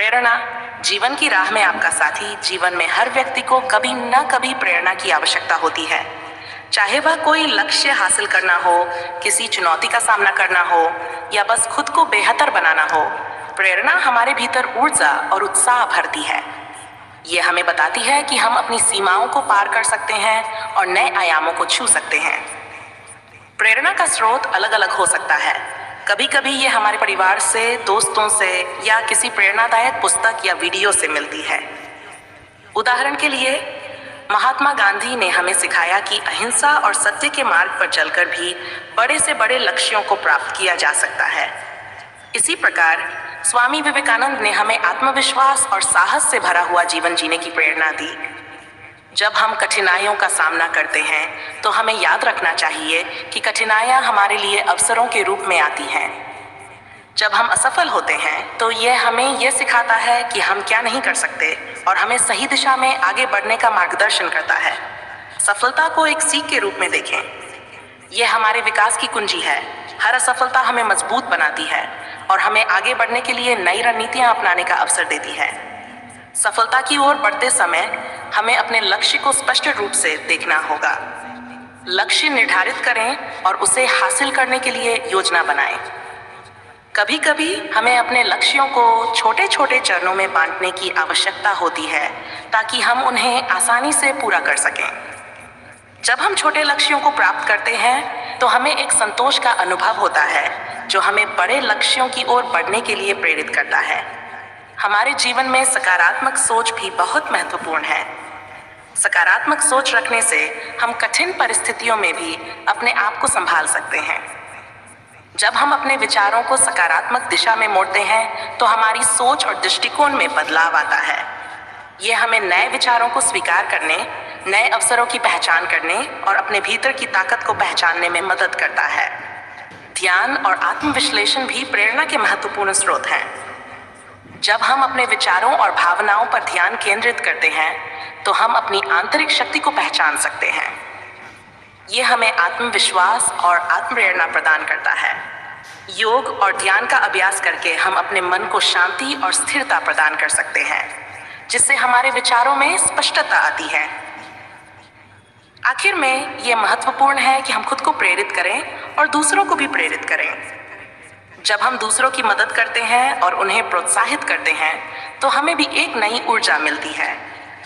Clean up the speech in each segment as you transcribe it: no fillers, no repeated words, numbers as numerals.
प्रेरणा जीवन की राह में आपका साथी। जीवन में हर व्यक्ति को कभी न कभी प्रेरणा की आवश्यकता होती है, चाहे वह कोई लक्ष्य हासिल करना हो, किसी चुनौती का सामना करना हो या बस खुद को बेहतर बनाना हो। प्रेरणा हमारे भीतर ऊर्जा और उत्साह भरती है। ये हमें बताती है कि हम अपनी सीमाओं को पार कर सकते हैं और नए आयामों को छू सकते हैं। प्रेरणा का स्रोत अलग अलग हो सकता है। कभी कभी ये हमारे परिवार से, दोस्तों से या किसी प्रेरणादायक पुस्तक या वीडियो से मिलती है। उदाहरण के लिए, महात्मा गांधी ने हमें सिखाया कि अहिंसा और सत्य के मार्ग पर चलकर भी बड़े से बड़े लक्ष्यों को प्राप्त किया जा सकता है। इसी प्रकार स्वामी विवेकानंद ने हमें आत्मविश्वास और साहस से भरा हुआ जीवन जीने की प्रेरणा दी। जब हम कठिनाइयों का सामना करते हैं तो हमें याद रखना चाहिए कि कठिनाइयां हमारे लिए अवसरों के रूप में आती हैं। जब हम असफल होते हैं तो यह हमें यह सिखाता है कि हम क्या नहीं कर सकते और हमें सही दिशा में आगे बढ़ने का मार्गदर्शन करता है। सफलता को एक सीख के रूप में देखें। यह हमारे विकास की कुंजी है। हर असफलता हमें मजबूत बनाती है और हमें आगे बढ़ने के लिए नई रणनीतियां अपनाने का अवसर देती है। सफलता की ओर बढ़ते समय हमें अपने लक्ष्य को स्पष्ट रूप से देखना होगा। लक्ष्य निर्धारित करें और उसे हासिल करने के लिए योजना बनाएं। कभी कभी हमें अपने लक्ष्यों को छोटे छोटे चरणों में बांटने की आवश्यकता होती है ताकि हम उन्हें आसानी से पूरा कर सकें। जब हम छोटे लक्ष्यों को प्राप्त करते हैं तो हमें एक संतोष का अनुभव होता है जो हमें बड़े लक्ष्यों की ओर बढ़ने के लिए प्रेरित करता है। हमारे जीवन में सकारात्मक सोच भी बहुत महत्वपूर्ण है। सकारात्मक सोच रखने से हम कठिन परिस्थितियों में भी अपने आप को संभाल सकते हैं। जब हम अपने विचारों को सकारात्मक दिशा में मोड़ते हैं तो हमारी सोच और दृष्टिकोण में बदलाव आता है। यह हमें नए विचारों को स्वीकार करने, नए अवसरों की पहचान करने और अपने भीतर की ताकत को पहचानने में मदद करता है। ध्यान और आत्मविश्लेषण भी प्रेरणा के महत्वपूर्ण स्रोत हैं। जब हम अपने विचारों और भावनाओं पर ध्यान केंद्रित करते हैं तो हम अपनी आंतरिक शक्ति को पहचान सकते हैं। ये हमें आत्मविश्वास और आत्मप्रेरणा प्रदान करता है। योग और ध्यान का अभ्यास करके हम अपने मन को शांति और स्थिरता प्रदान कर सकते हैं, जिससे हमारे विचारों में स्पष्टता आती है। आखिर में ये महत्वपूर्ण है कि हम खुद को प्रेरित करें और दूसरों को भी प्रेरित करें। जब हम दूसरों की मदद करते हैं और उन्हें प्रोत्साहित करते हैं तो हमें भी एक नई ऊर्जा मिलती है।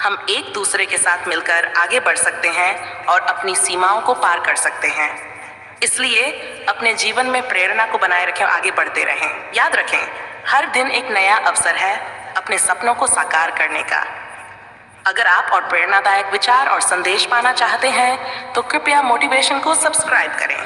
हम एक दूसरे के साथ मिलकर आगे बढ़ सकते हैं और अपनी सीमाओं को पार कर सकते हैं। इसलिए अपने जीवन में प्रेरणा को बनाए रखें, आगे बढ़ते रहें। याद रखें, हर दिन एक नया अवसर है अपने सपनों को साकार करने का। अगर आप और प्रेरणादायक विचार और संदेश पाना चाहते हैं तो कृपया मोटिवेशन को सब्सक्राइब करें।